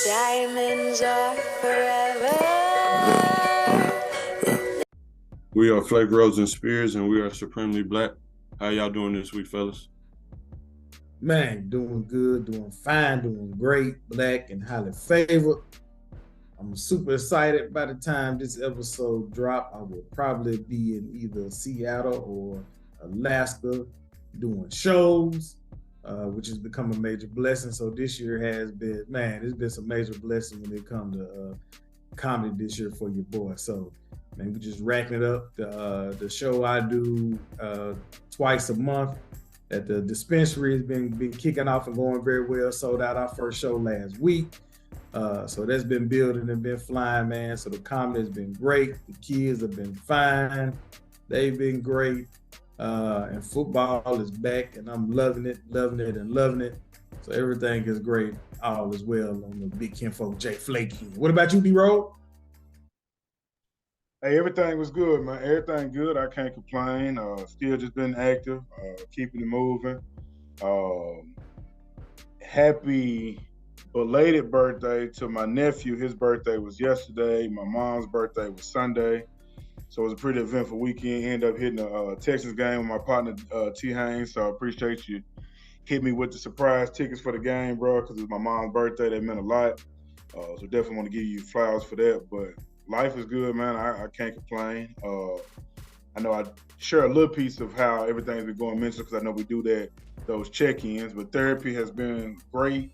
Diamonds are forever. We are Flake Rose and Spears, and we are Supremely Black. How y'all doing this week, fellas? Man, doing good, doing fine, doing great, black and highly favored. I'm super excited. By the time this episode drop, I will probably be in either Seattle or Alaska doing shows, which has become a major blessing. So this year has been, man, it's been some major blessing when it comes to comedy this year for your boy. So, man, we just racking it up. The show I do twice a month at the dispensary has been kicking off and going very well. Sold out our first show last week. So that's been building and been flying, man. So the comedy has been great. The kids have been fine. They've been great. And football is back, and I'm loving it. So everything is great. All is well on the Big Kinfolk J Flaky. What about you, D-Roll? Hey, everything was good, man. Everything good. I can't complain. Still just been active, keeping it moving. Happy belated birthday to my nephew. His birthday was yesterday. My mom's birthday was Sunday. So it was a pretty eventful weekend. Ended up hitting a Texas game with my partner, T. Haynes. So I appreciate you hitting me with the surprise tickets for the game, bro, because it's my mom's birthday. That meant a lot. So definitely want to give you flowers for that. But life is good, man. I can't complain. I know I share a little piece of how everything's been going mentally because I know we do those check-ins, but therapy has been great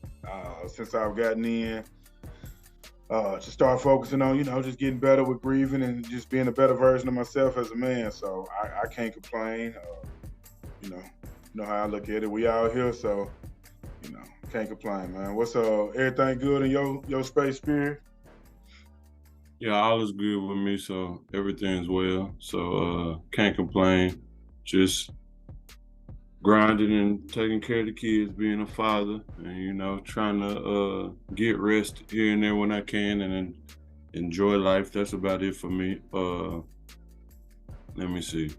since I've gotten in. To start focusing on, just getting better with breathing and just being a better version of myself as a man. So I can't complain. You know how I look at it. We out here, so can't complain, man. What's everything good in your space, Spirit? Yeah, all is good with me, so everything's well. So can't complain. Just grinding and taking care of the kids, being a father, and trying to get rest here and there when I can, and then enjoy life. That's about it for me. Let me see.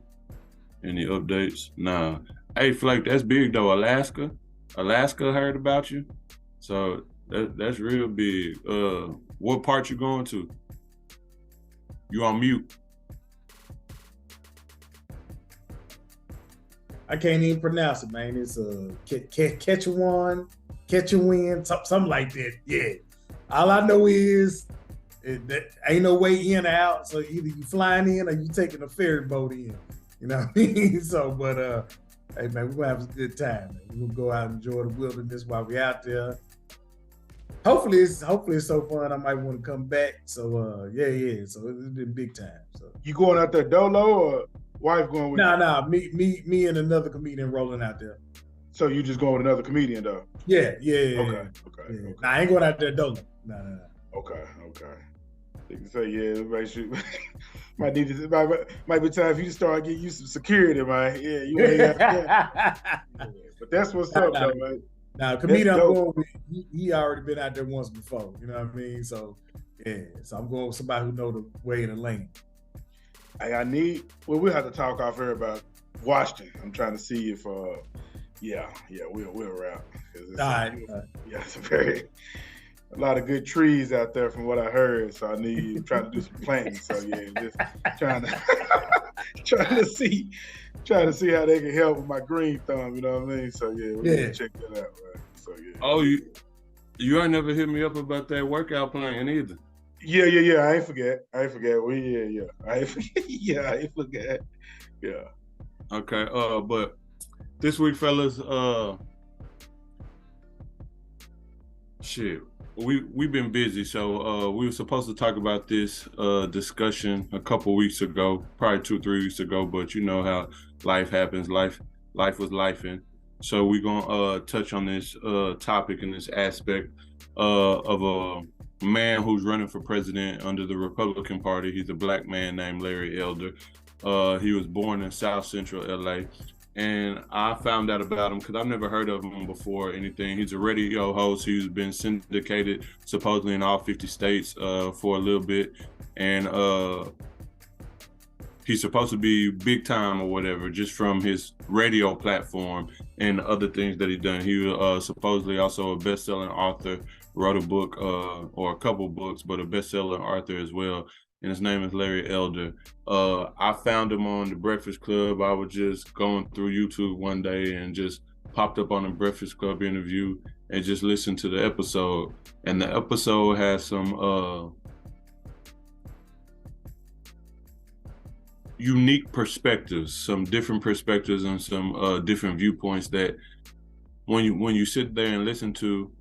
Any updates? Nah. Hey, Flake, that's big though. Alaska heard about you, so that's real big. What part you going to? You on mute? I can't even pronounce it, man. It's Quechuan, something like that. Yeah. All I know is ain't no way in or out. So either you flying in or you taking a ferry boat in. You know what I mean? So, but hey man, we're gonna have a good time. Man. We're gonna go out and enjoy the wilderness while we're out there. Hopefully it's so fun. I might want to come back. So yeah. So it's been big time. So you going out there dolo or wife going with you? Nah. Me and another comedian rolling out there. So you just going with another comedian though? Yeah. Okay. Nah, I ain't going out there dolo. Nah. Okay. You can say make sure might be time for you to start getting you some security, man. Yeah, you ain't got that. But that's what's up, though, man. Now, comedian I'm going with, he already been out there once before. You know what I mean? So yeah. So I'm going with somebody who know the way in the lane. Hey, we'll have to talk off here about Washington. I'm trying to see if we'll wrap. All right. Yeah, it's a lot of good trees out there from what I heard. So I'm trying to do some planting. So yeah, just trying to see how they can help with my green thumb. You know what I mean? So yeah, we're gonna check that out, man. So yeah. Oh, you ain't never hit me up about that workout plan either. Yeah. I ain't forget. I ain't forget. I ain't forget. Yeah. Okay. But this week, fellas, we've been busy, so we were supposed to talk about this discussion a couple weeks ago, probably 2-3 weeks ago, but you know how life happens. Life was lifing. So we're gonna touch on this topic and this aspect of a man who's running for president under the Republican Party. He's a black man named Larry Elder. He was born in South Central LA. And I found out about him because I've never heard of him before anything. He's a radio host. He's been syndicated supposedly in all 50 states for a little bit. And he's supposed to be big time or whatever, just from his radio platform and other things that he's done. He was supposedly also a best-selling author, wrote a book or a couple books, but a best-selling author as well. And his name is Larry Elder. I found him on the Breakfast Club. I was just going through YouTube one day and just popped up on the Breakfast Club interview and just listened to the episode. And the episode has some unique perspectives, some different perspectives and some different viewpoints that when you sit there and listen to,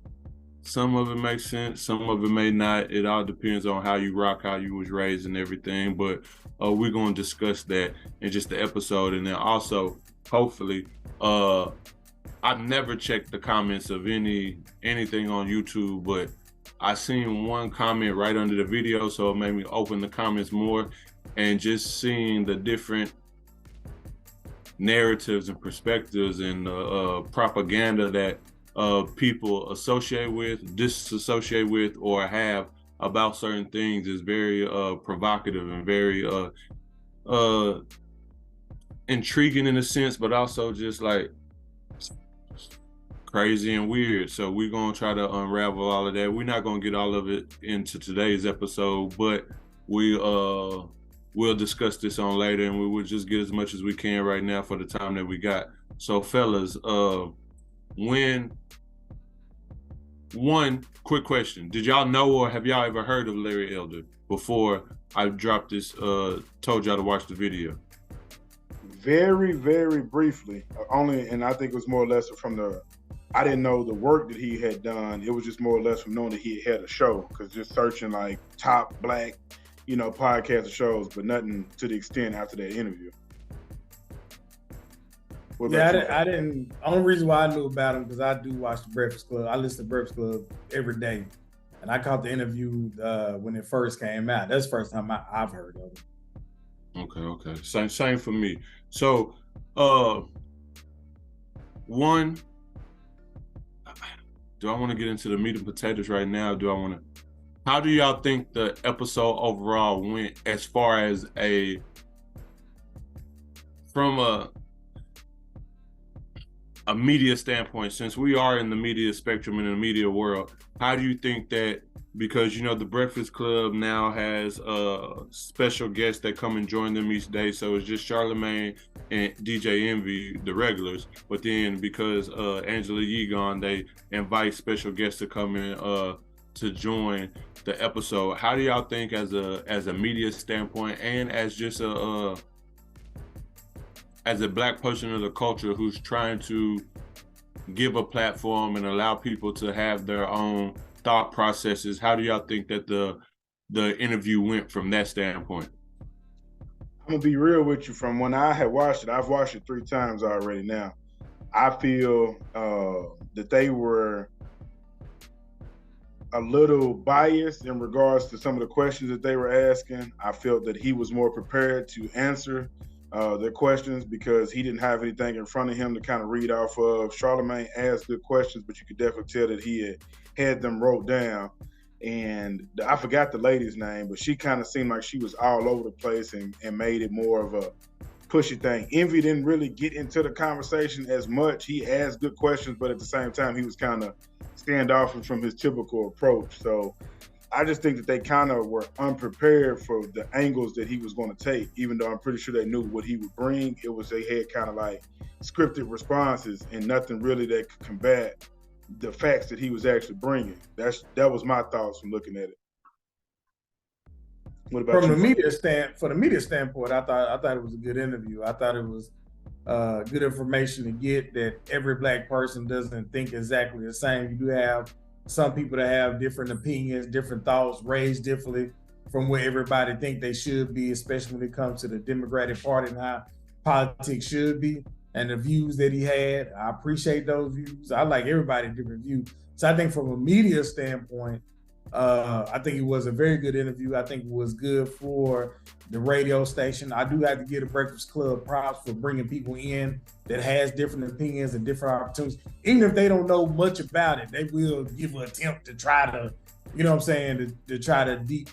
some of it makes sense, some of it may not. It all depends on how you rock, how you was raised and everything. But we're going to discuss that in just the episode. And then also, hopefully, I've never checked the comments of anything on YouTube, but I seen one comment right under the video, so it made me open the comments more, and just seeing the different narratives and perspectives and propaganda that people associate with, disassociate with, or have about certain things is very provocative and very intriguing in a sense, but also just like crazy and weird. So we're gonna try to unravel all of that. We're not gonna get all of it into today's episode, but we'll discuss this on later, and we will just get as much as we can right now for the time that we got. So fellas, one quick question. Did y'all know, or have y'all ever heard of Larry Elder before I dropped this, told y'all to watch the video? Very, very briefly. Only, and I think it was more or less from I didn't know the work that he had done. It was just more or less from knowing that he had a show, because just searching like top black, podcast shows, but nothing to the extent after that interview. Yeah, I didn't. Only reason why I knew about him because I do watch the Breakfast Club. I listen to Breakfast Club every day, and I caught the interview when it first came out. That's the first time I've heard of it. Okay. Same for me. So, one, do I want to get into the meat and potatoes right now? How do y'all think the episode overall went as far as from a media standpoint, since we are in the media spectrum in the media world? How do you think that, because the Breakfast Club now has special guests that come and join them each day, so it's just Charlamagne and DJ Envy, the regulars, but then because Angela Yee gone, they invite special guests to come in to join the episode. How do y'all think as a media standpoint, and as just as a black person of the culture who's trying to give a platform and allow people to have their own thought processes, how do y'all think that the interview went from that standpoint? I'm gonna be real with you. From when I had watched it, I've watched it 3 times already now. I feel that they were a little biased in regards to some of the questions that they were asking. I felt that he was more prepared to answer their questions because he didn't have anything in front of him to kind of read off of. Charlamagne asked good questions, but you could definitely tell that he had them wrote down. And I forgot the lady's name, but she kind of seemed like she was all over the place and made it more of a pushy thing. Envy didn't really get into the conversation as much. He asked good questions, but at the same time, he was kind of standoffish from his typical approach. So I just think that they kind of were unprepared for the angles that he was going to take, even though I'm pretty sure they knew what he would bring. It was, they had kind of like scripted responses and nothing really that could combat the facts that he was actually bringing. That was my thoughts from looking at it. What about from you? For the media standpoint, I thought it was a good interview. I thought it was good information to get, that every black person doesn't think exactly the same. You do have some people that have different opinions, different thoughts, raised differently from where everybody think they should be, especially when it comes to the Democratic Party and how politics should be, and the views that he had. I appreciate those views. I like everybody's different views. So I think from a media standpoint, I think it was a very good interview. I think it was good for the radio station. I do have to give the Breakfast Club props for bringing people in that has different opinions and different opportunities. Even if they don't know much about it, they will give an attempt to try to, to try to deep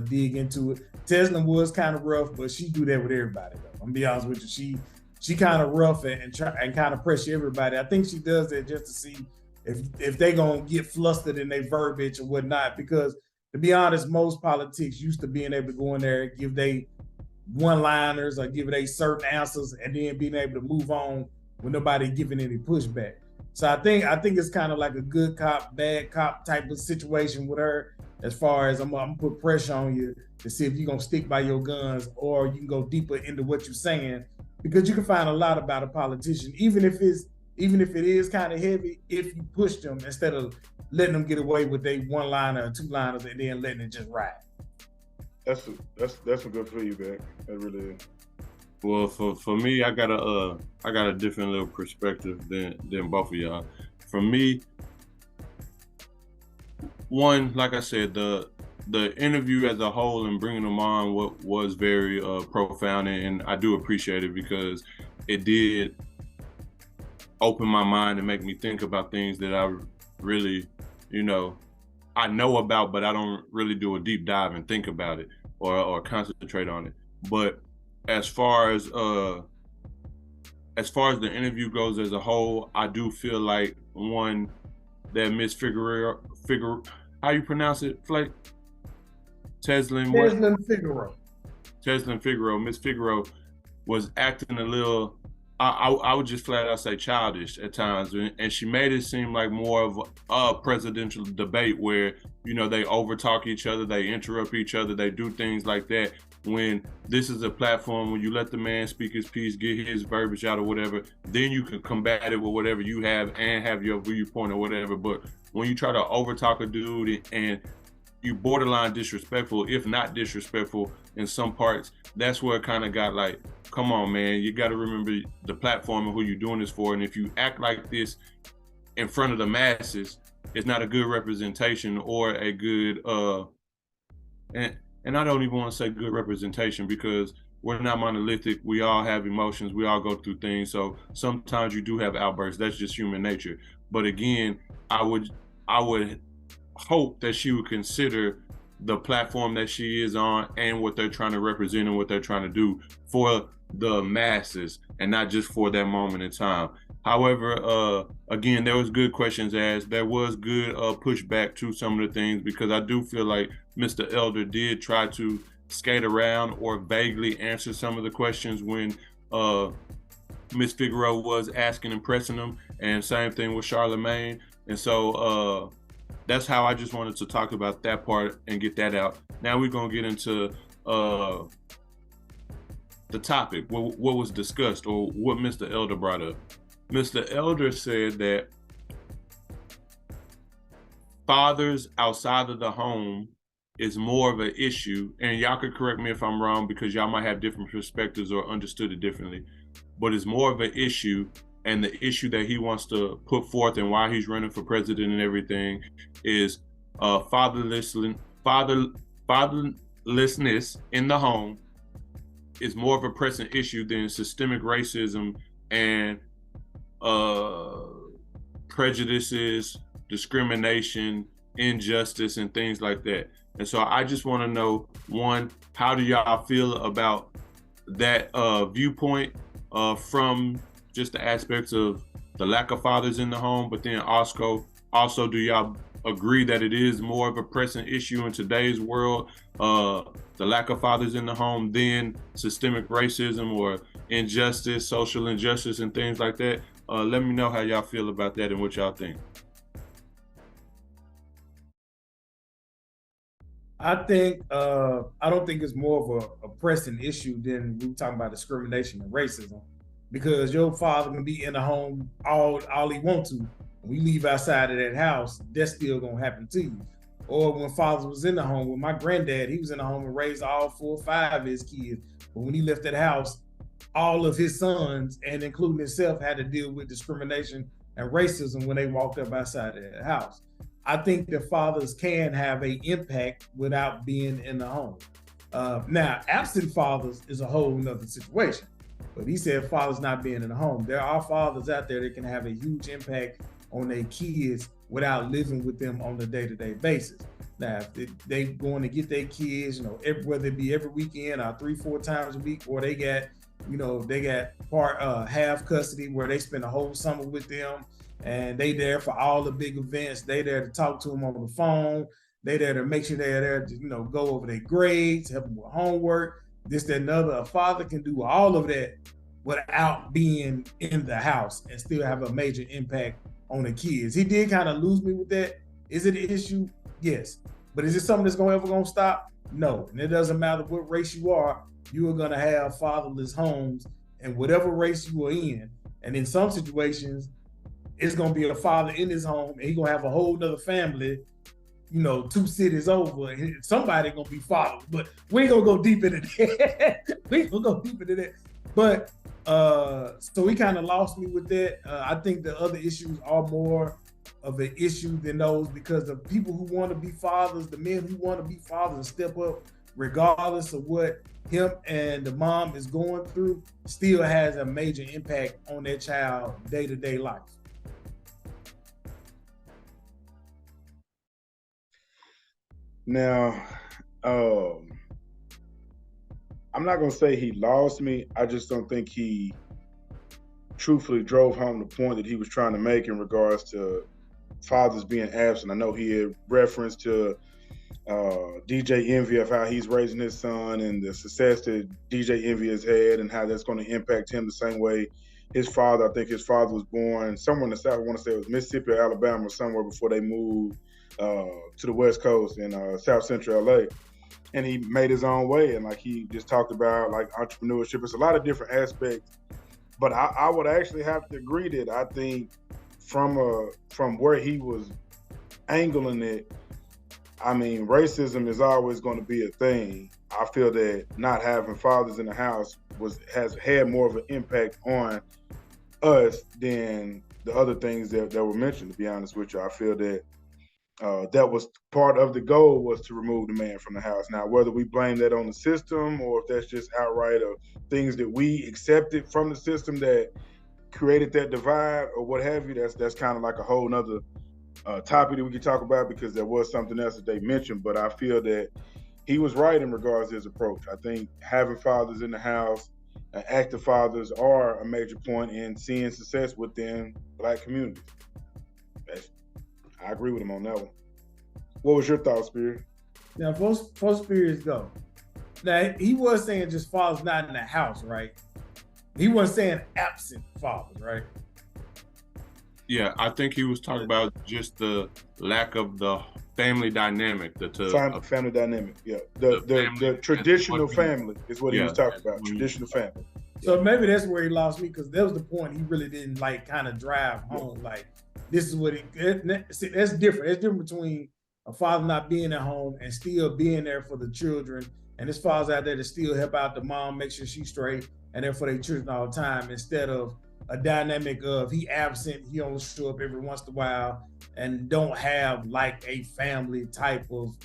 dig into it. Tesla was kind of rough, but she do that with everybody, though. I'm gonna be honest with you. She kind of rough and kind of pressure everybody. I think she does that just to see if they gonna get flustered in their verbiage or whatnot. Because to be honest, most politics used to being able to go in there and give they one-liners or give they certain answers and then being able to move on with nobody giving any pushback. So I think it's kind of like a good cop, bad cop type of situation with her, as far as I'm gonna put pressure on you to see if you're gonna stick by your guns or you can go deeper into what you're saying, because you can find a lot about a politician, even if it is kind of heavy, if you push them instead of letting them get away with a one-liner or two-liners and then letting it just ride. That's some good feedback. That really is. Well, for me, I got a different little perspective than both of y'all. For me, one, like I said, the interview as a whole and bringing them on was very profound, and I do appreciate it because it did open my mind and make me think about things that I really, I know about, but I don't really do a deep dive and think about it or concentrate on it. But as far as the interview goes as a whole, I do feel like, one, that Miss Figueroa, how you pronounce it, Flake? Teslin Figueroa. Miss Figueroa was acting a little, I would just flat out say childish at times, and she made it seem like more of a presidential debate where, they overtalk each other, they interrupt each other, they do things like that. When this is a platform where you let the man speak his piece, get his verbiage out or whatever, then you can combat it with whatever you have and have your viewpoint or whatever. But when you try to overtalk a dude and you borderline disrespectful, if not disrespectful in some parts, that's where it kind of got like, come on, man, you got to remember the platform and who you're doing this for. And if you act like this in front of the masses, it's not a good representation or a good, and I don't even want to say good representation, because we're not monolithic. We all have emotions. We all go through things. So sometimes you do have outbursts. That's just human nature. But again, I would hope that she would consider the platform that she is on and what they're trying to represent and what they're trying to do for the masses and not just for that moment in time. However, again, there was good questions asked. There was good pushback to some of the things, because I do feel like Mr. Elder did try to skate around or vaguely answer some of the questions when Ms. Figueroa was asking and pressing them, and same thing with Charlamagne. And so that's how I just wanted to talk about that part and get that out. Now we're going to get into the topic, what was discussed or what Mr. Elder brought up. Mr. Elder said that fathers outside of the home is more of an issue, and y'all could correct me if I'm wrong because y'all might have different perspectives or understood it differently, but it's more of an issue, and the issue that he wants to put forth and why he's running for president and everything is fatherlessness in the home is more of a pressing issue than systemic racism and prejudices, discrimination, injustice, and things like that. And so I just want to know, one, how do y'all feel about that viewpoint from just the aspects of the lack of fathers in the home, but then also do y'all agree that it is more of a pressing issue in today's world, the lack of fathers in the home, than systemic racism or injustice, social injustice, and things like that? Let me know how y'all feel about that and what y'all think. I think I don't think it's more of a pressing issue than we talking about discrimination and racism, because your father can be in the home all he wants to. When we leave outside of that house, that's still gonna happen to you. Or when father was in the home, with my granddad, he was in the home and raised all 4 or 5 of his kids. But when he left that house, all of his sons, and including himself, had to deal with discrimination and racism when they walked up outside of that house. I think that fathers can have an impact without being in the home. Now, absent fathers is a whole nother situation. But he said fathers not being in the home. There are fathers out there that can have a huge impact on their kids without living with them on a day-to-day basis. Now, if they going to get their kids, whether it be every weekend or 3-4 times a week, or they got part half custody where they spend a whole summer with them, and they there for all the big events. They there to talk to them on the phone. They there to make sure they're there to, go over their grades, help them with homework, this, that, and other. A father can do all of that without being in the house and still have a major impact on the kids. He did kind of lose me with that. Is it an issue? Yes. But is it something that's ever going to stop? No. And it doesn't matter what race you are going to have fatherless homes and whatever race you are in. And in some situations, it's going to be a father in his home and he's going to have a whole nother family, 2 cities over. And somebody going to be father. But we ain't going to go deep into that. But so he kind of lost me with that. I think the other issues are more of an issue than those, because the people who want to be fathers, the men who want to be fathers and step up regardless of what him and the mom is going through, still has a major impact on their child day-to-day life. Now, I'm not going to say he lost me. I just don't think he truthfully drove home the point that he was trying to make in regards to fathers being absent. I know he had reference to DJ Envy of how he's raising his son and the success that DJ Envy has had and how that's going to impact him the same way his father, I think his father was born somewhere in the South. I want to say it was Mississippi or Alabama or somewhere before they moved to the West Coast in South Central LA. And he made his own way. And like he just talked about like entrepreneurship. It's a lot of different aspects. But I would actually have to agree that I think from where he was angling it, I mean, racism is always going to be a thing. I feel that not having fathers in the house has had more of an impact on us than the other things that were mentioned, to be honest with you. I feel that that was part of the goal, was to remove the man from the house. Now, whether we blame that on the system or if that's just outright of things that we accepted from the system that created that divide or what have you, that's kind of like a whole nother topic that we could talk about, because there was something else that they mentioned. But I feel that he was right in regards to his approach. I think having fathers in the house, active fathers, are a major point in seeing success within Black communities. I agree with him on that one. What was your thoughts, Spirit? Now, before Spirits go, now he was saying just fathers not in the house, right? He wasn't saying absent fathers, right? Yeah, I think he was talking about just the lack of the family dynamic. Family dynamic, yeah. The traditional family is what he was talking about, traditional family. So maybe that's where he lost me, because that was the point he really didn't like kind of drive home. Like, this is what that's different. It's different between a father not being at home and still being there for the children. And this father's out there to still help out the mom, make sure she's straight, and there for their children all the time, instead of a dynamic of he absent, he only show up every once in a while, and don't have like a family type of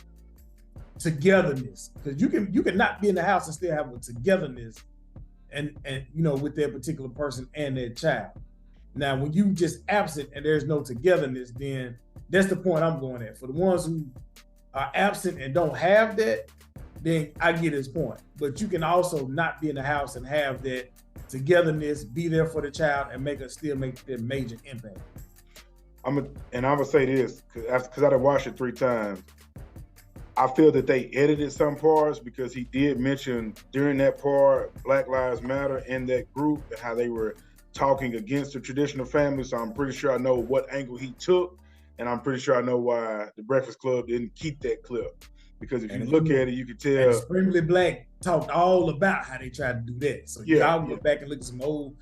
togetherness. Because you can not be in the house and still have a togetherness and with that particular person and their child. Now, when you just absent and there's no togetherness, then that's the point I'm going at. For the ones who are absent and don't have that, then I get his point. But you can also not be in the house and have that togetherness, be there for the child, and still make that major impact. I'm gonna say this because I done watched it 3 times. I feel that they edited some parts, because he did mention during that part Black Lives Matter in that group and how they were talking against the traditional family. So I'm pretty sure I know what angle he took, and I'm pretty sure I know why the Breakfast Club didn't keep that clip. Because if you look at it, you can tell. Extremely Black talked all about how they tried to do that. So y'all go back and look at some old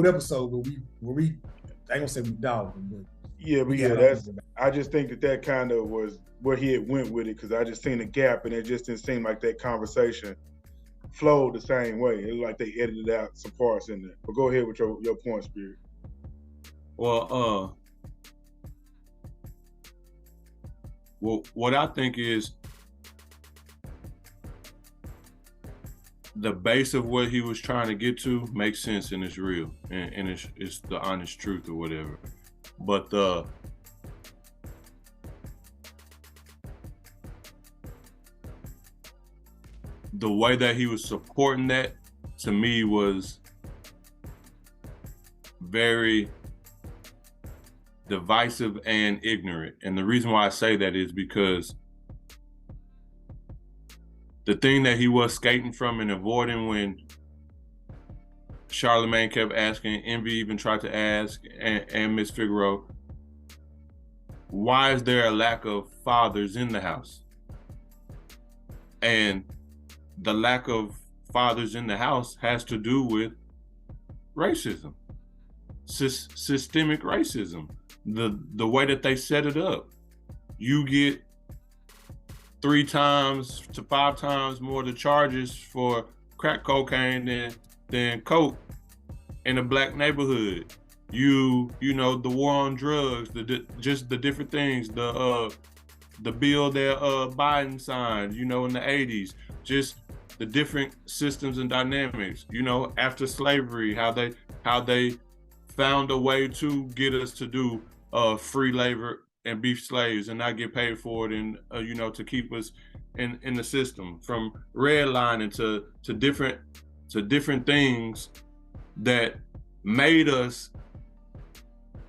episode where we I ain't gonna say we dogged them, but I just think that kind of was where he had went with it, because I just seen a gap and it just didn't seem like that conversation flowed the same way. It looked like they edited out some parts in there. But go ahead with your point, Spirit. Well, what I think is the base of what he was trying to get to makes sense and it's real and it's the honest truth or whatever. But the way that he was supporting that, to me, was very divisive and ignorant. And the reason why I say that is because the thing that he was skating from and avoiding when Charlamagne kept asking, Envy even tried to ask, and Miss Figueroa, why is there a lack of fathers in the house? And the lack of fathers in the house has to do with racism, systemic racism. The way that they set it up, you get 3 times to 5 times more the charges for crack cocaine than coke in a black neighborhood. You know, the war on drugs, just the different things, the bill that Biden signed, you know, in the 80s, just the different systems and dynamics, you know, after slavery, how they found a way to get us to do free labor and be slaves and not get paid for it, and you know, to keep us in the system, from redlining to different things that made us,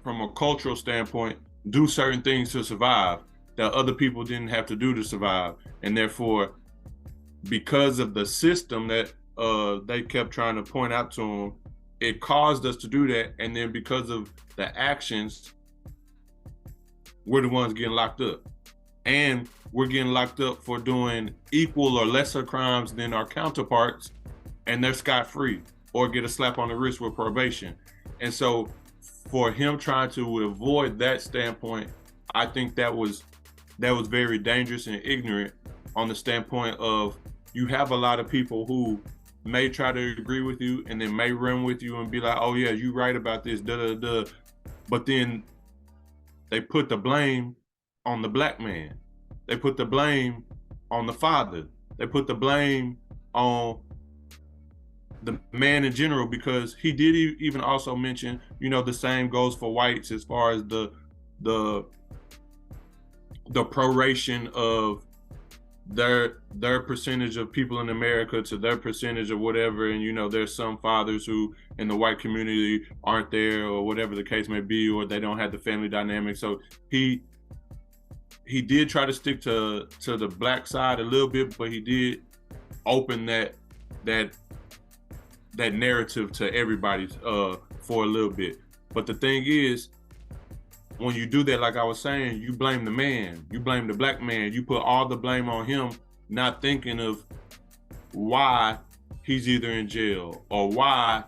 from a cultural standpoint, do certain things to survive that other people didn't have to do to survive. And therefore, because of the system that they kept trying to point out to them, it caused us to do that. And then because of the actions, we're the ones getting locked up. And we're getting locked up for doing equal or lesser crimes than our counterparts, and they're scot-free or get a slap on the wrist with probation. And so for him trying to avoid that standpoint, I think that was very dangerous and ignorant, on the standpoint of, you have a lot of people who may try to agree with you and then may run with you and be like, oh yeah, you right about this, da-da-da. But then they put the blame on the black man. They put the blame on the father. They put the blame on the man in general, because he did even also mention, you know, the same goes for whites as far as the proration of their percentage of people in America to their percentage of whatever. And, you know, there's some fathers who in the white community aren't there, or whatever the case may be, or they don't have the family dynamic. So he did try to stick to the black side a little bit, but he did open that narrative to everybody for a little bit. But the thing is, when you do that, like I was saying, you blame the man, you blame the black man, you put all the blame on him, not thinking of why he's either in jail, or why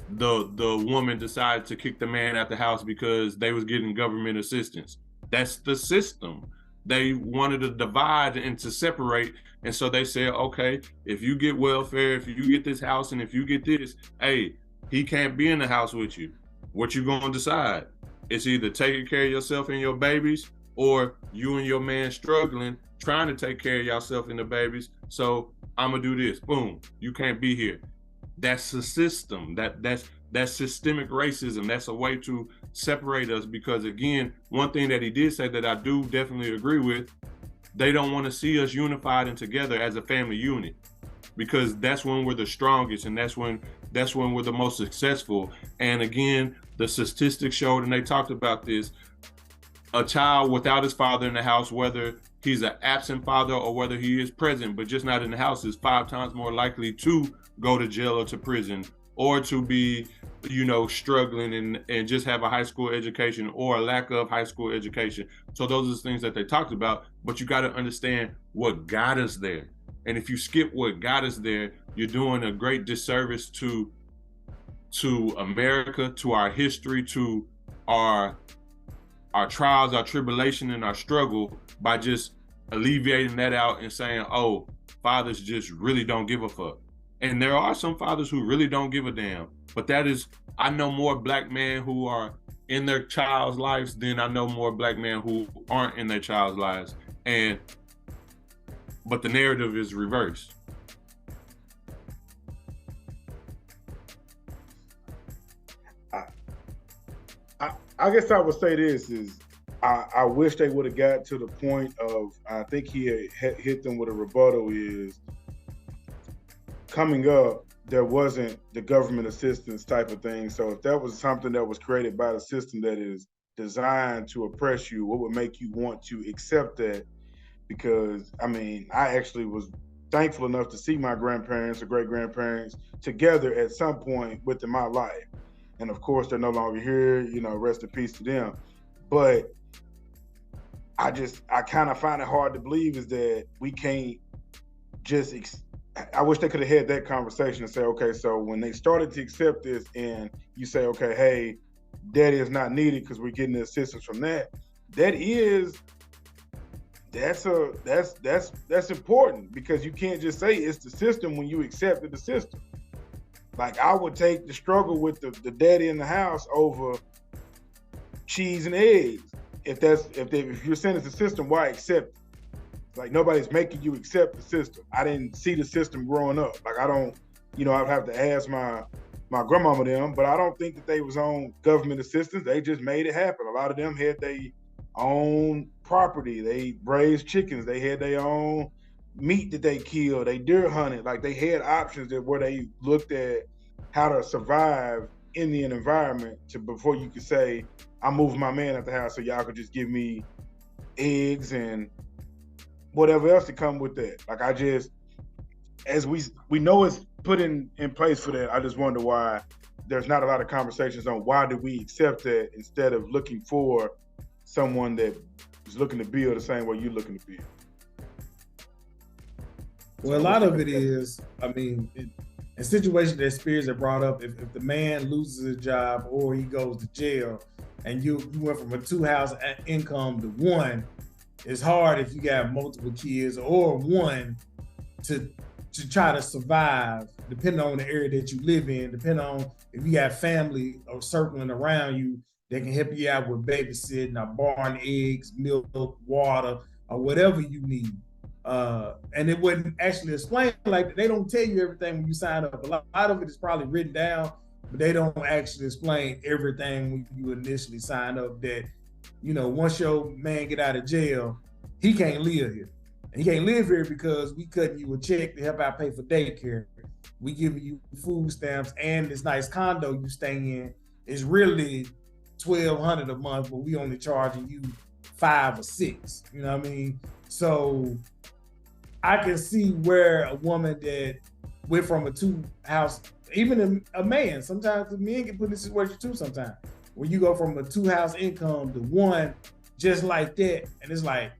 the woman decided to kick the man out the house because they was getting government assistance. That's the system. They wanted to divide and to separate. And so they said, okay, if you get welfare, if you get this house, and if you get this, hey, he can't be in the house with you. What you gonna decide? It's either taking care of yourself and your babies, or you and your man struggling, trying to take care of yourself and the babies. So I'm gonna do this. Boom, you can't be here. That's the system. That's systemic racism. That's a way to separate us, because again, one thing that he did say that I do definitely agree with, they don't want to see us unified and together as a family unit, because that's when we're the strongest, and that's when we're the most successful. And again, the statistics showed, and they talked about this, a child without his father in the house, whether he's an absent father or whether he is present but just not in the house, is 5 times more likely to go to jail or to prison, or to be, you know, struggling and just have a high school education or a lack of high school education. So those are the things that they talked about, but you got to understand what got us there. And if you skip what got us there, you're doing a great disservice to America, to our history, to our trials, our tribulation, and our struggle, by just alleviating that out and saying, oh, fathers just really don't give a fuck. And there are some fathers who really don't give a damn. But that is, I know more black men who are in their child's lives than I know more black men who aren't in their child's lives. But the narrative is reversed. I guess I would say this is, I wish they would have got to the point of, I think he had hit them with a rebuttal, is coming up, there wasn't the government assistance type of thing. So if that was something that was created by the system that is designed to oppress you, what would make you want to accept that? Because I mean, I actually was thankful enough to see my grandparents or great grandparents together at some point within my life. And of course, they're no longer here, you know, rest in peace to them. But I kind of find it hard to believe is that we can't just, I wish they could have had that conversation and say, okay, so when they started to accept this and you say, okay, hey, daddy is not needed because we're getting the assistance from that, that's important, because you can't just say it's the system when you accepted the system. Like, I would take the struggle with the daddy in the house over cheese and eggs. If you're saying it's the system, why accept it? Like, nobody's making you accept the system. I didn't see the system growing up. Like, I don't, you know, I'd have to ask my grandmama them, but I don't think that they was on government assistance. They just made it happen. A lot of them had their own property. They raised chickens. They had their own meat that they killed. They deer hunted. Like, they had options where they looked at how to survive in the environment before you could say, I'm moving my man at the house so y'all could just give me eggs and whatever else to come with that. Like, as we know it's put in place for that, I just wonder why there's not a lot of conversations on why do we accept that instead of looking for someone that is looking to build the same way you're looking to build. Well, a lot of it is, I mean, in situations that Spears had brought up, if the man loses his job or he goes to jail and you went from a 2-house income to 1, it's hard if you got multiple kids or one to try to survive, depending on the area that you live in, depending on if you got family or circling around you that can help you out with babysitting or borrowing eggs, milk, water, or whatever you need. And it wasn't actually explained. Like, they don't tell you everything when you sign up. A lot of it is probably written down, but they don't actually explain everything when you initially sign up, that, you know, once your man get out of jail, he can't live here. And he can't live here because we cutting you a check to help out pay for daycare. We giving you food stamps, and this nice condo you stay in is really $1,200 a month, but we only charging you $5 or $6. You know what I mean? So I can see where a woman that went from a 2-house, even a man, sometimes the men get put in this situation too sometimes, when you go from a 2-house income to 1 just like that, and it's like,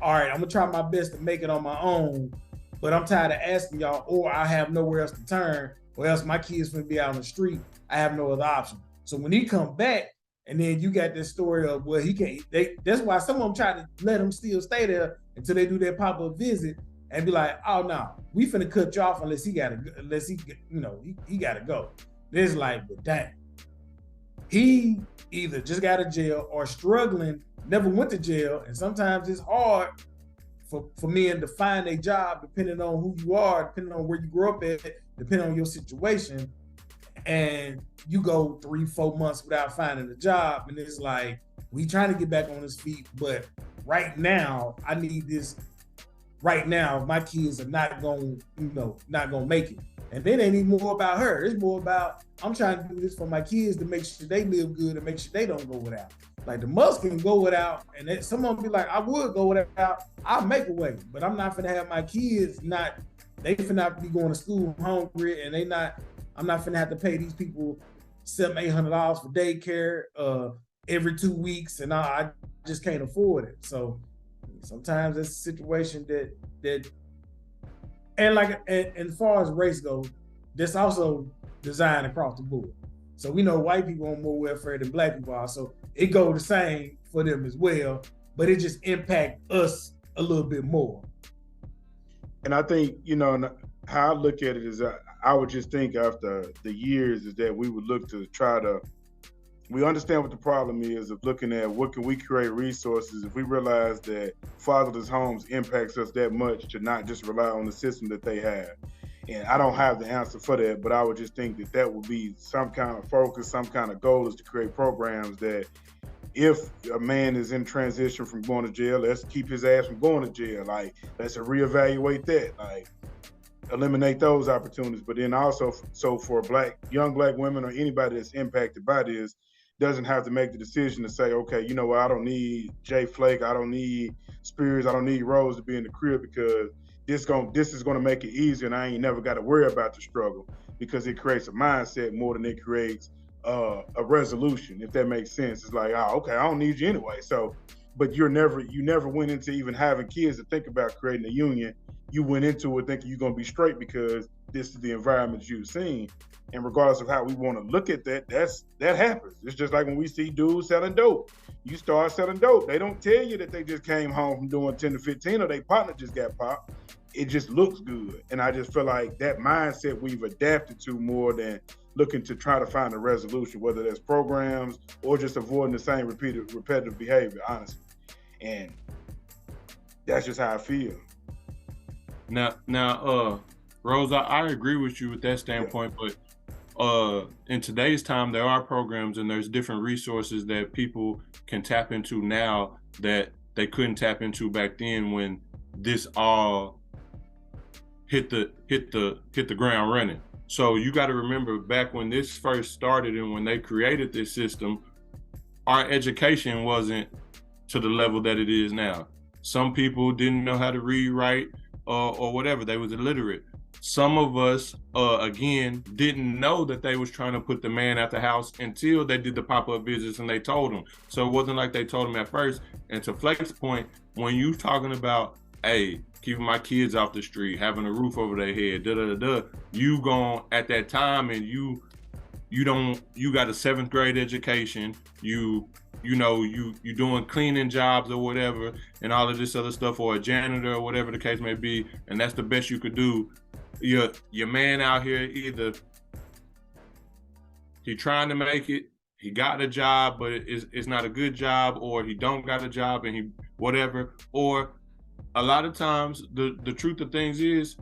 all right, I'm gonna try my best to make it on my own, but I'm tired of asking y'all, or I have nowhere else to turn, or else my kids gonna be out on the street. I have no other option. So when he come back, and then you got this story of, well, he can't, that's why some of them try to let him still stay there until they do their pop-up visit and be like, oh no, we finna cut you off unless he gotta go. It's like, but dang, he either just got out of jail or struggling, never went to jail, and sometimes it's hard for men to find a job depending on who you are, depending on where you grew up at, depending on your situation. And you go 3-4 months without finding a job, and it's like, we trying to get back on his feet, but right now I need this. Right now, my kids are not gonna make it. And then it ain't even more about her. It's more about, I'm trying to do this for my kids to make sure they live good and make sure they don't go without. Like, the mother can go without, and some of them be like, I would go without, I'll make a way, but I'm not finna have my kids they finna be going to school hungry, and I'm not finna have to pay these people $700-800 for daycare every 2 weeks, and I just can't afford it. So sometimes it's a situation that and as far as race goes, that's also designed across the board. So we know white people on more welfare than black people are, so it goes the same for them as well, but it just impacts us a little bit more. And I think, you know, how I look at it is, I would just think after the years is that we would look to try to, we understand what the problem is of looking at what can we create resources if we realize that fatherless homes impacts us that much, to not just rely on the system that they have. And I don't have the answer for that, but I would just think that would be some kind of focus, some kind of goal, is to create programs that if a man is in transition from going to jail, let's keep his ass from going to jail. Like, let's reevaluate that. Like, eliminate those opportunities. But then also, so for young black women or anybody that's impacted by this, doesn't have to make the decision to say, okay, you know what, I don't need Jay Flake, I don't need Spears, I don't need Rose to be in the crib because this is gonna make it easier, and I ain't never got to worry about the struggle, because it creates a mindset more than it creates a resolution, if that makes sense. It's like, oh, okay, I don't need you anyway. So, but you never went into even having kids to think about creating a union. You went into it thinking you're gonna be straight because this is the environment you've seen. And regardless of how we want to look at that, that happens. It's just like when we see dudes selling dope. You start selling dope, they don't tell you that they just came home from doing 10 to 15 or their partner just got popped. It just looks good. And I just feel like that mindset we've adapted to more than looking to try to find a resolution, whether that's programs or just avoiding the same repetitive behavior, honestly. And that's just how I feel. Now, Rose, I agree with you with that standpoint, but in today's time, there are programs and there's different resources that people can tap into now that they couldn't tap into back then when this all hit the ground running. So you got to remember, back when this first started and when they created this system, our education wasn't to the level that it is now. Some people didn't know how to read, write, or whatever. They was illiterate. Some of us, again, didn't know that they was trying to put the man at the house until they did the pop-up business and they told them. So it wasn't like they told them at first. And to Flake's point, when you talking about, hey, keeping my kids off the street, having a roof over their head, you gone at that time and you got a 7th grade education, you doing cleaning jobs or whatever and all of this other stuff, or a janitor or whatever the case may be, and that's the best you could do. Your man out here, either he trying to make it, he got a job but it's not a good job, or he don't got a job and he whatever. Or a lot of times the truth of things is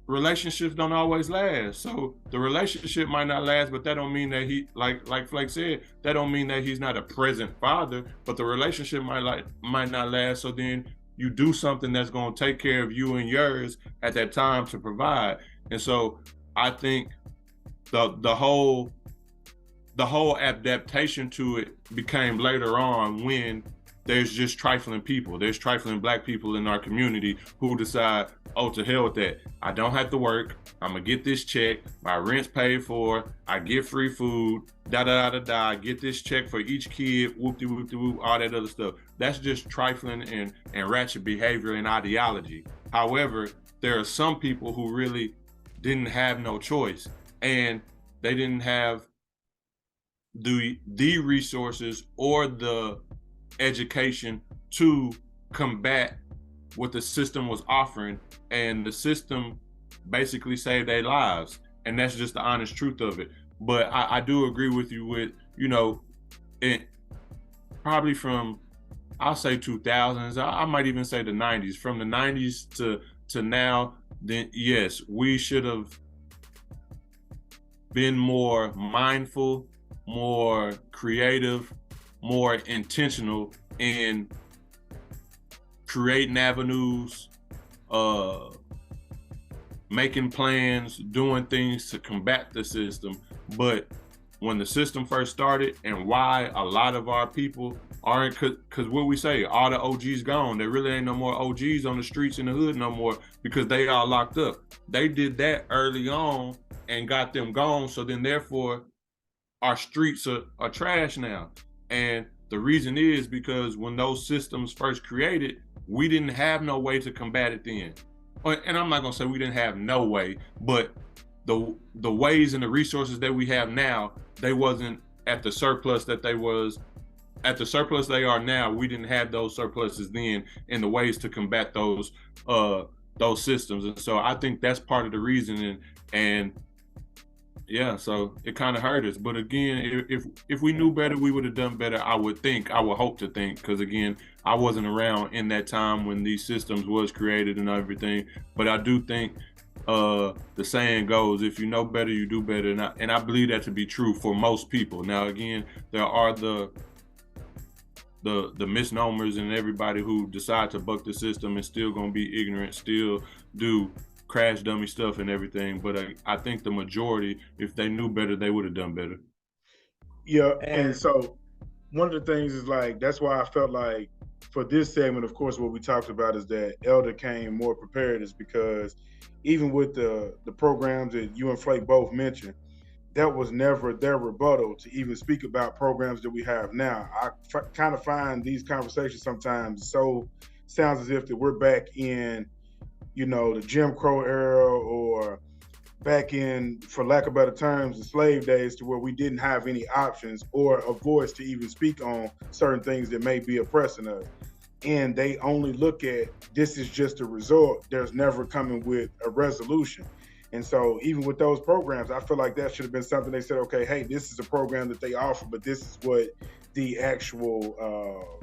relationships don't always last. So the relationship might not last, but that don't mean that he, like Flake said, that don't mean that he's not a present father, but the relationship might not last. So then you do something that's going to take care of you and yours at that time to provide. And so I think the whole adaptation to it became later on when there's just trifling people. There's trifling black people in our community who decide, oh, to hell with that. I don't have to work. I'm gonna get this check. My rent's paid for. I get free food. I get this check for each kid. Whoop-de-whoop-de-whoop, all that other stuff. That's just trifling and ratchet behavior and ideology. However, there are some people who really didn't have no choice, and they didn't have the resources or the education to combat what the system was offering, and the system basically saved their lives, and that's just the honest truth of it. But I do agree with you with, it probably from, I'll say 2000s, I might even say the 90s, from the 90s to now, then yes, we should have been more mindful, more creative, more intentional in creating avenues, making plans, doing things to combat the system. But when the system first started, and why a lot of our people aren't, because what we say, all the OGs gone. There really ain't no more OGs on the streets in the hood no more, because they are locked up. They did that early on and got them gone. So then therefore our streets are trash now. And the reason is because when those systems first created, we didn't have no way to combat it then. And I'm not gonna say we didn't have no way, but the ways and the resources that we have now, they wasn't at the surplus that they was at the surplus they are now. We didn't have those surpluses then in the ways to combat those systems. And so I think that's part of the reason. And yeah, so it kind of hurt us. But again, if we knew better, we would have done better. I would hope to think, because again, I wasn't around in that time when these systems was created and everything. But I do think the saying goes, if you know better, you do better. And I believe that to be true for most people. Now, again, there are the misnomers and everybody who decide to buck the system and still gonna be ignorant, still do crash dummy stuff and everything. But I think the majority, if they knew better, they would have done better. Yeah, and so one of the things is like, that's why I felt like for this segment, of course, what we talked about is that Elder came more prepared, is because even with the programs that you and Flake both mentioned, that was never their rebuttal to even speak about programs that we have now. I kind of find these conversations sometimes sounds as if that we're back in, the Jim Crow era, or back in, for lack of better terms, the slave days, to where we didn't have any options or a voice to even speak on certain things that may be oppressing us. And they only look at, this is just a result. There's never coming with a resolution. And so even with those programs, I feel like that should have been something they said, okay, hey, this is a program that they offer, but this is what the actual,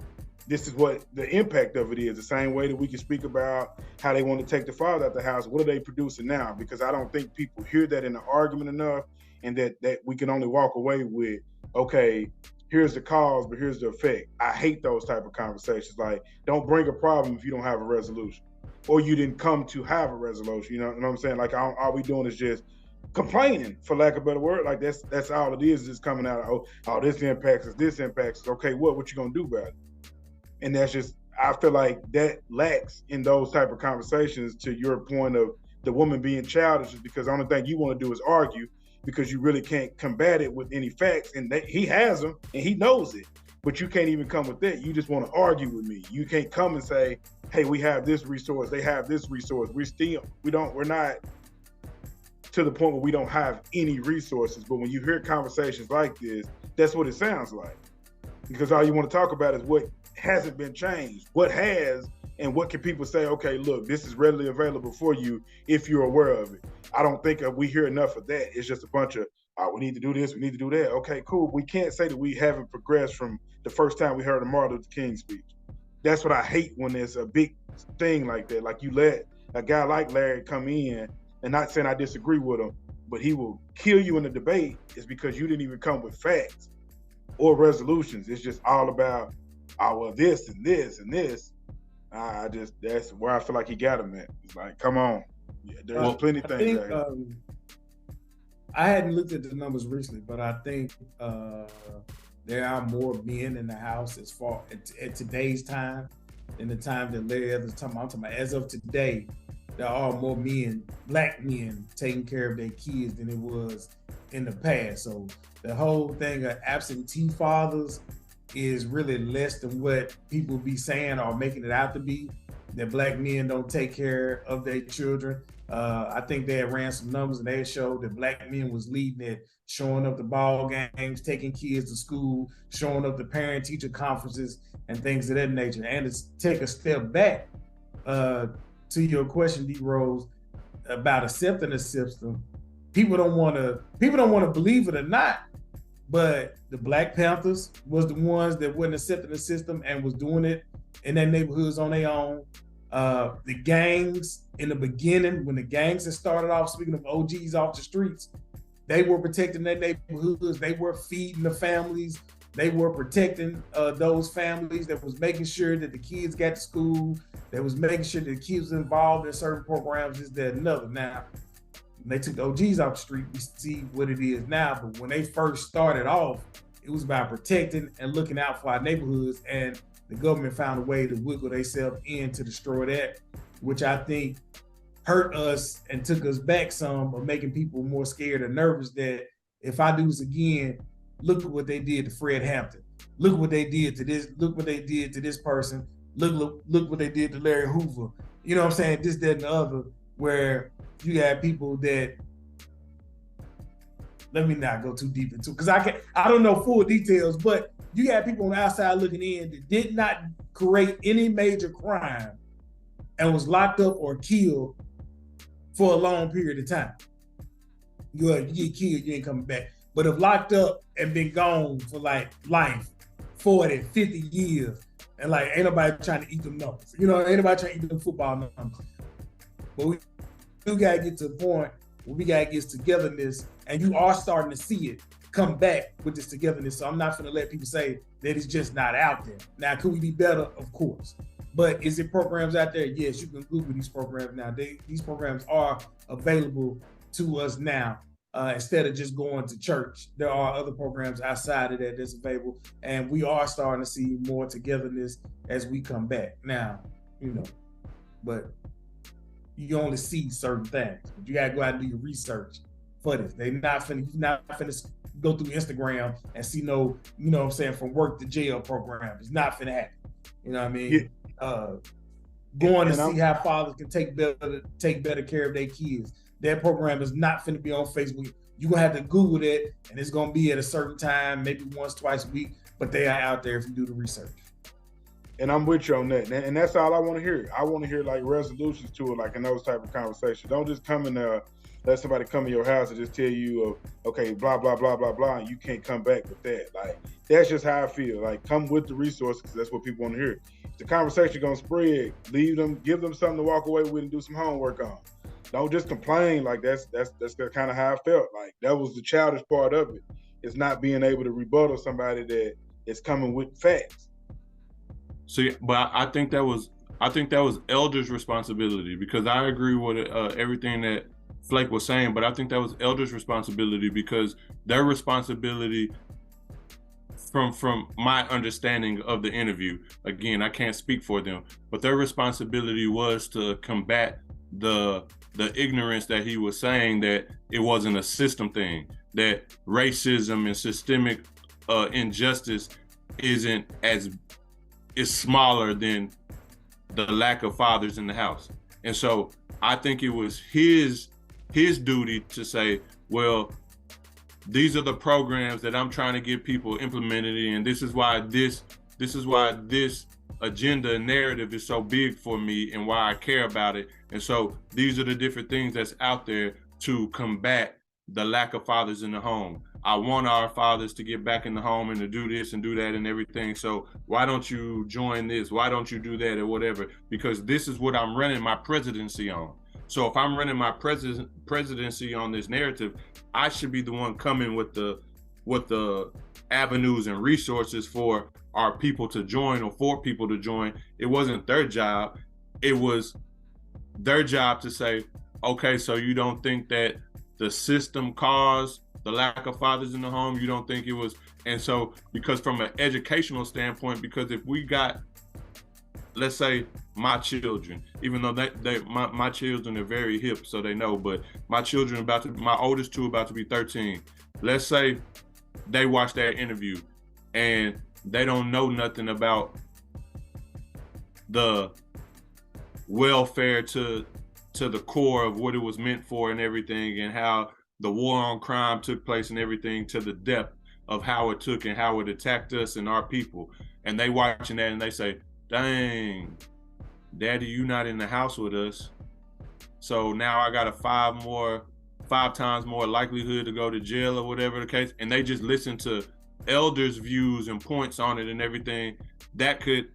this is what the impact of it is. The same way that we can speak about how they want to take the father out the house. What are they producing now? Because I don't think people hear that in the argument enough, and that we can only walk away with, okay, here's the cause, but here's the effect. I hate those type of conversations. Like, don't bring a problem if you don't have a resolution, or you didn't come to have a resolution. You know what I'm saying? Like, all we doing is just complaining, for lack of a better word. Like, that's all it is coming out of, oh, this impacts us, this impacts us. Okay, what you gonna do about it? And that's just, I feel like that lacks in those type of conversations, to your point of the woman being childish, is because the only thing you want to do is argue, because you really can't combat it with any facts. And he has them and he knows it, but you can't even come with that. You just want to argue with me. You can't come and say, hey, we have this resource, they have this resource. We're not to the point where we don't have any resources. But when you hear conversations like this, that's what it sounds like. Because all you want to talk about is what hasn't been changed, what has, and what can people say, okay, look, this is readily available for you if you're aware of it. I don't think we hear enough of that. It's just a bunch of, we need to do this, we need to do that. Okay, cool. We can't say that we haven't progressed from the first time we heard a Martin Luther King speech. That's what I hate, when there's a big thing like that. Like, you let a guy like Larry come in, and not saying I disagree with him, but he will kill you in the debate, is because you didn't even come with facts or resolutions. It's just all about, well, this and this and this. That's where I feel like he got him at. It's like, come on. Yeah, there's plenty of things. I hadn't looked at the numbers recently, but I think there are more men in the house as far at today's time than the time that Larry Evans was talking about. I'm talking about as of today, there are more men, black men, taking care of their kids than it was in the past. So the whole thing of absentee fathers is really less than what people be saying or making it out to be, that black men don't take care of their children. I think they had ran some numbers and they showed that black men was leading it, showing up to ball games, taking kids to school, showing up to parent-teacher conferences and things of that nature. And to take a step back to your question, D. Rose, about accepting the system, people don't want to believe it or not, but the Black Panthers was the ones that wasn't accepting the system and was doing it in their neighborhoods on their own. The gangs in the beginning, when the gangs had started off, speaking of OGs off the streets, they were protecting their neighborhoods. They were feeding the families. They were protecting those families. That was making sure that the kids got to school. That was making sure that the kids were involved in certain programs, this, that, and another. Now, when they took the OGs off the street, we see what it is now. But when they first started off, it was about protecting and looking out for our neighborhoods, and the government found a way to wiggle themselves in to destroy that, which I think hurt us and took us back some, of making people more scared and nervous that if I do this again, look at what they did to Fred Hampton. Look what they did to this. Look what they did to this person. Look what they did to Larry Hoover. You know what I'm saying? This, that, and the other, where you got people that, let me not go too deep into it, because I don't know full details, but you got people on the outside looking in that did not create any major crime and was locked up or killed for a long period of time. You get killed, you ain't coming back. But if locked up and been gone for like life, 40, 50 years, and like ain't nobody trying to eat them numbers. You know, ain't nobody trying to eat them football numbers. But we gotta get to the point where we gotta get togetherness, and you are starting to see it come back with this togetherness. So I'm not gonna let people say that it's just not out there. Now, could we be better? Of course. But is it programs out there? Yes, you can Google these programs now. These programs are available to us now. Instead of just going to church, there are other programs outside of that that's available, and we are starting to see more togetherness as we come back. Now, but you only see certain things. But you gotta go out and do your research for this. You're not finna go through Instagram and see from work to jail program. It's not finna happen. You know what I mean? Yeah. Going to see how fathers can take better care of their kids. That program is not finna be on Facebook. You're gonna have to Google that, and it's gonna be at a certain time, maybe once, twice a week, but they are out there if you do the research. And I'm with you on that. And that's all I want to hear. I want to hear like resolutions to it, like in those type of conversations. Don't just come in there, let somebody come in your house and just tell you, okay, blah, blah, blah, blah, blah, and you can't come back with that. Like, that's just how I feel. Like, come with the resources, because that's what people want to hear. If the conversation gonna spread, give them something to walk away with and do some homework on. Don't just complain. Like, that's kind of how I felt. Like, that was the childish part of it. It's not being able to rebuttal somebody that is coming with facts. See, but I think that was elders' responsibility, because I agree with everything that Flake was saying, but I think that was elders' responsibility, because their responsibility, from my understanding of the interview, again, I can't speak for them, but their responsibility was to combat the ignorance that he was saying, that it wasn't a system thing, that racism and systemic injustice is smaller than the lack of fathers in the house. And so I think it was his duty to say, well, these are the programs that I'm trying to get people implemented in. This is why this agenda and narrative is so big for me and why I care about it. And so these are the different things that's out there to combat the lack of fathers in the home. I want our fathers to get back in the home and to do this and do that and everything. So why don't you join this? Why don't you do that or whatever? Because this is what I'm running my presidency on. So if I'm running my presidency on this narrative, I should be the one coming with the avenues and resources for our people to join, or for people to join. It wasn't their job. It was their job to say, okay, so you don't think that the system caused the lack of fathers in the home? You don't think it was? And so, because from an educational standpoint, because if we got, let's say, my children, even though my children are very hip, so they know, but my children my oldest two about to be 13. Let's say they watch that interview and they don't know nothing about the welfare to the core of what it was meant for and everything, and how the war on crime took place and everything, to the depth of how it took and how it attacked us and our people. And they watching that and they say, dang, Daddy, you not in the house with us. So now I got a 5 times more likelihood to go to jail or whatever the case. And they just listen to elders' views and points on it and everything. That could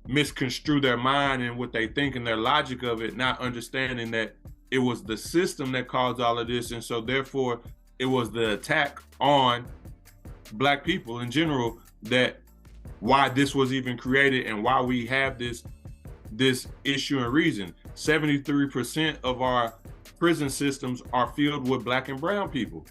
misconstrue their mind and what they think and their logic of it, not understanding that it was the system that caused all of this. And so therefore it was the attack on Black people in general, that why this was even created and why we have this issue and reason. 73% of our prison systems are filled with Black and brown people.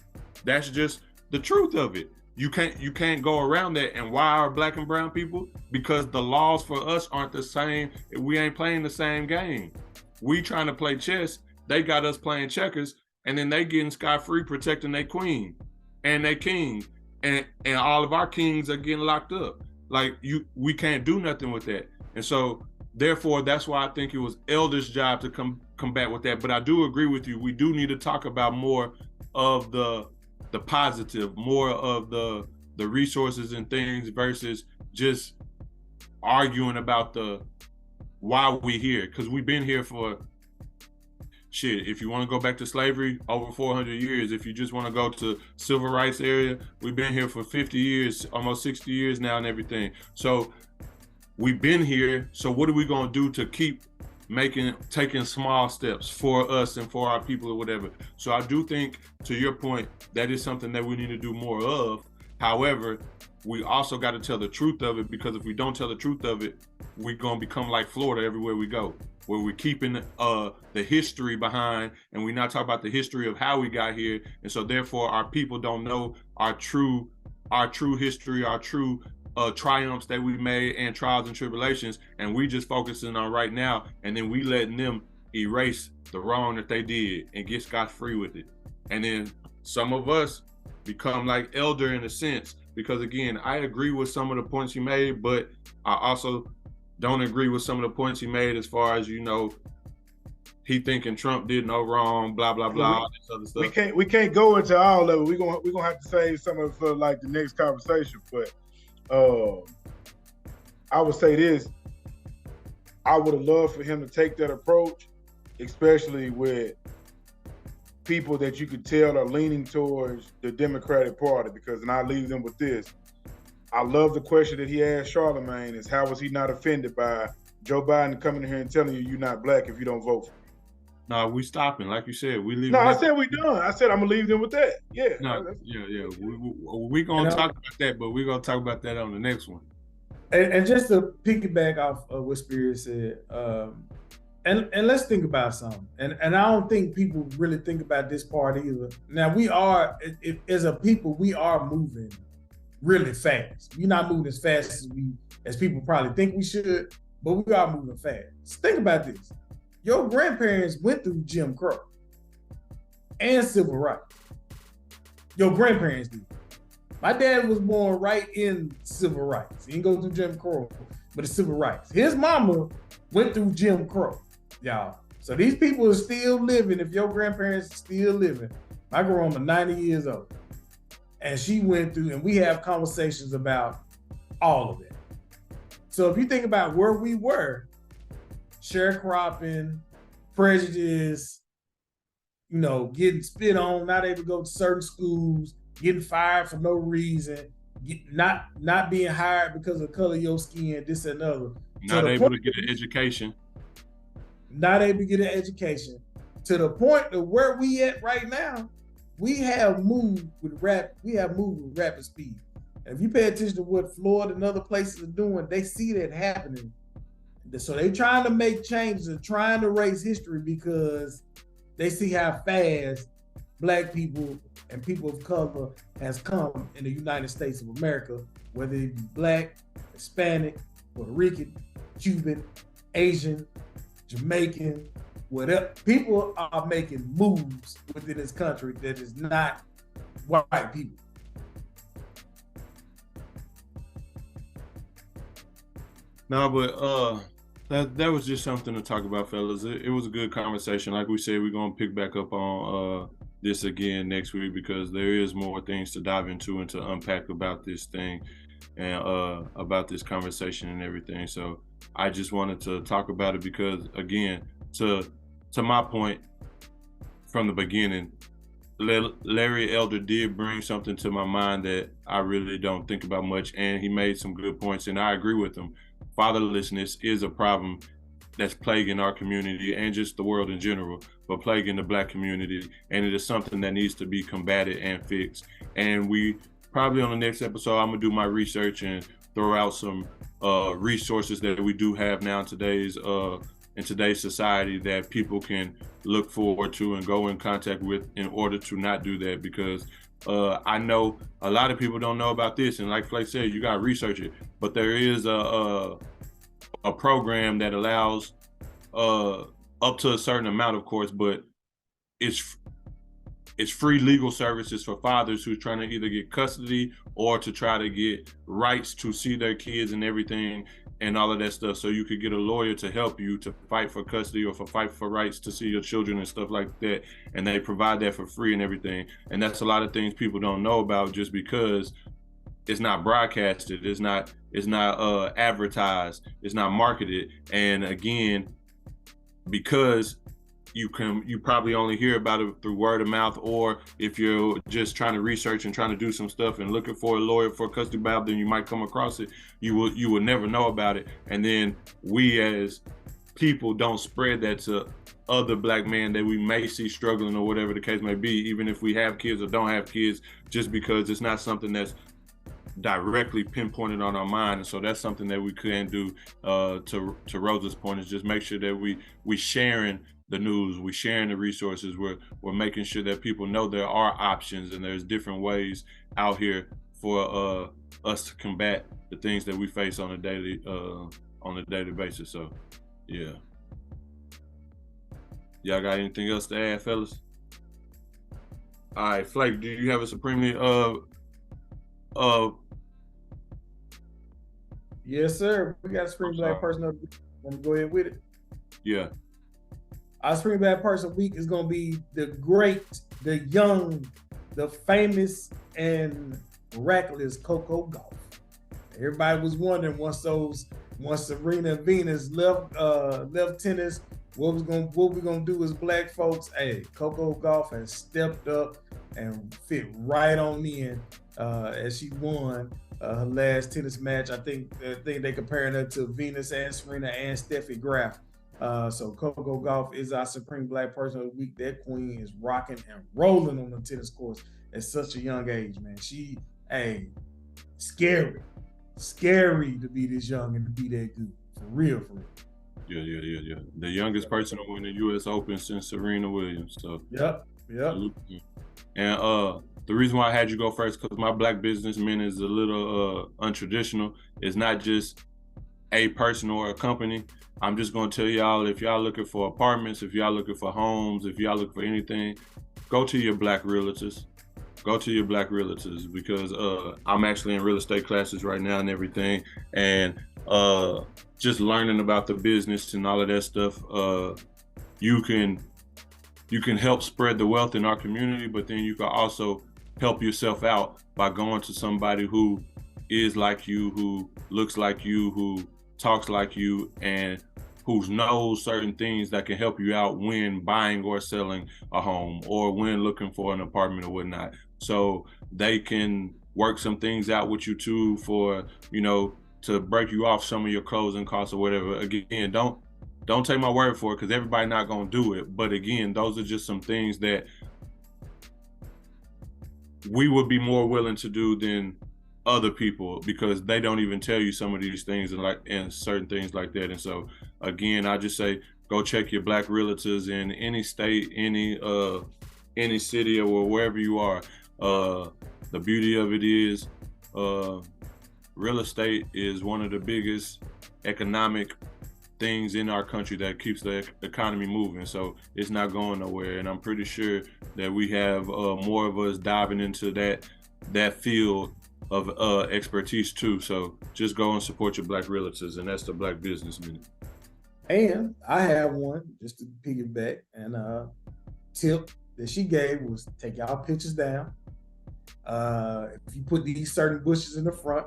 That's just the truth of it. You can't go around that. And why are Black and brown people? Because the laws for us aren't the same. We ain't playing the same game. We trying to play chess. They got us playing checkers, and then they getting scot-free protecting their queen and their king. And all of our kings are getting locked up. Like, we can't do nothing with that. And so therefore, that's why I think it was elders' job to combat with that. But I do agree with you. We do need to talk about more of the positive, more of the resources and things, versus just arguing about why we here. Because we've been here for shit. If you want to go back to slavery, over 400 years. If you just want to go to civil rights area, we've been here for 50 years, almost 60 years now and everything. So we've been here. So what are we going to do to keep taking small steps for us and for our people or whatever? So I do think, to your point, that is something that we need to do more of. However, we also got to tell the truth of it, because if we don't tell the truth of it, we're gonna become like Florida everywhere we go, where we're keeping the history behind, and we're not talking about the history of how we got here, and so therefore our people don't know our true history, our true triumphs that we made, and trials and tribulations, and we just focusing on right now, and then we letting them erase the wrong that they did and get scot-free with it. And then some of us become like Elder in a sense, because again, I agree with some of the points he made, but I also don't agree with some of the points he made as far as, he thinking Trump did no wrong, blah blah blah, all this other stuff. We can't go into all of it. We're gonna have to save some of it for like the next conversation. But I would say this: I would have loved for him to take that approach, especially with people that you could tell are leaning towards the Democratic Party. Because, and I leave them with this: I love the question that he asked Charlamagne: is how was he not offended by Joe Biden coming in here and telling you you're not black if you don't vote for him? No, we stopping. Like you said, we leaving. No, I said we done. I said I'm gonna leave them with that. Yeah. No, yeah. We gonna talk about that, but we're gonna talk about that on the next one. And just to piggyback off of what Spirit said, and let's think about something. And I don't think people really think about this part either. Now we are, as a people, we are moving really fast. We're not moving as fast as people probably think we should, but we are moving fast. So think about this. Your grandparents went through Jim Crow and civil rights. Your grandparents did. My dad was born right in civil rights. He didn't go through Jim Crow, but it's civil rights. His mama went through Jim Crow, y'all. So these people are still living. If your grandparents are still living, my grandma 90 years old, and she went through, and we have conversations about all of it. So if you think about where we were, sharecropping, prejudice, getting spit on, not able to go to certain schools, getting fired for no reason, not being hired because of the color of your skin, this and other. Not able to get an education. Not able to get an education. To the point of where we at right now, we have moved with rapid speed. And if you pay attention to what Florida and other places are doing, they see that happening. So they're trying to make changes and trying to erase history because they see how fast Black people and people of color has come in the United States of America, whether it be Black, Hispanic, Puerto Rican, Cuban, Asian, Jamaican, whatever. People are making moves within this country that is not white people. No, but that was just something to talk about, fellas. It was a good conversation. Like we said, we're gonna pick back up on this again next week because there is more things to dive into and to unpack about this thing and about this conversation and everything. So I just wanted to talk about it because, again, to my point from the beginning, Larry Elder did bring something to my mind that I really don't think about much, and he made some good points, and I agree with him. Fatherlessness is a problem that's plaguing our community and just the world in general, but plaguing the Black community, and it is something that needs to be combated and fixed. And we probably on the next episode, I'm gonna do my research and throw out some resources that we do have now in today's society that people can look forward to and go in contact with in order to not do that, because I know a lot of people don't know about this, and like Flake said, you got to research it. But there is a program that allows up to a certain amount, of course, but it's free legal services for fathers who's trying to either get custody or to try to get rights to see their kids and everything and all of that stuff. So you could get a lawyer to help you to fight for custody or fight for rights to see your children and stuff like that. And they provide that for free and everything. And that's a lot of things people don't know about just because it's not broadcasted, it's not advertised, it's not marketed. And again, because you probably only hear about it through word of mouth, or if you're just trying to research and trying to do some stuff and looking for a lawyer for custody battle, then you might come across it. You will never know about it. And then we as people don't spread that to other Black men that we may see struggling or whatever the case may be, even if we have kids or don't have kids, just because it's not something that's directly pinpointed on our mind. And so that's something that we can do. To Rosa's point, is just make sure that we sharing the news, we sharing the resources, we're making sure that people know there are options and there's different ways out here for us to combat the things that we face on a daily basis. So yeah. Y'all got anything else to add, fellas? All right, Flake, do you have a supremely Yes, sir. We got a Supreme Black Person of the Week. Want to go ahead with it? Yeah. Our Supreme Black Person of the Week is going to be the great, the young, the famous, and miraculous Coco Gauff. Everybody was wondering once Serena and Venus left tennis, what we gonna do as black folks. Hey, Coco Gauff has stepped up and fit right on in as she won her last tennis match. I think they comparing her to Venus and Serena and Steffi Graf. So Coco Gauff is our Supreme Black Person of the Week. That queen is rocking and rolling on the tennis courts at such a young age, man. She, scary to be this young and to be that good. For real. Yeah. The youngest person to win the U.S. Open since Serena Williams. So Yep. And the reason why I had you go first, because my black businessman is a little untraditional. It's not just a person or a company. I'm just gonna tell y'all, if y'all looking for apartments, if y'all looking for homes, if y'all looking for anything, go to your black realtors. Go to your black realtors, because I'm actually in real estate classes right now and everything, and just learning about the business and all of that stuff. You can help spread the wealth in our community, but then you can also help yourself out by going to somebody who is like you, who looks like you, who talks like you, and who knows certain things that can help you out when buying or selling a home or when looking for an apartment or whatnot. So they can work some things out with you too, for, to break you off some of your closing costs or whatever. Again, don't take my word for it, because everybody not gonna do it. But again, those are just some things that we would be more willing to do than other people, because they don't even tell you some of these things and certain things like that. And so again, I just say, go check your black realtors in any state, any city, or wherever you are. The beauty of it is, real estate is one of the biggest economic things in our country that keeps the economy moving. So it's not going nowhere. And I'm pretty sure that we have more of us diving into that field of expertise too. So just go and support your black realtors, and that's the Black Business Minute. And I have one, just to piggyback, and tip that she gave was take y'all pictures down. If you put these certain bushes in the front,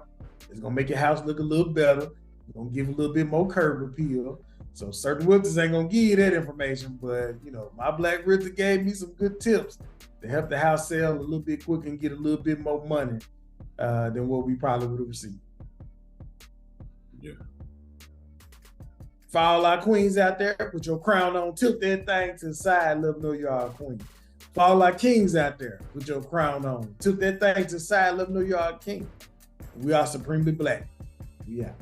it's gonna make your house look a little better. It's gonna give a little bit more curb appeal. So certain realtors ain't gonna give you that information, but my black realtor gave me some good tips to help the house sell a little bit quicker and get a little bit more money than what we probably would have received. Yeah. For all our queens out there, put your crown on, tilt that thing to the side, let them know you are a queen. For all our kings out there, put your crown on, tilt that thing to the side, let them know you are a king. We are supremely black. We out.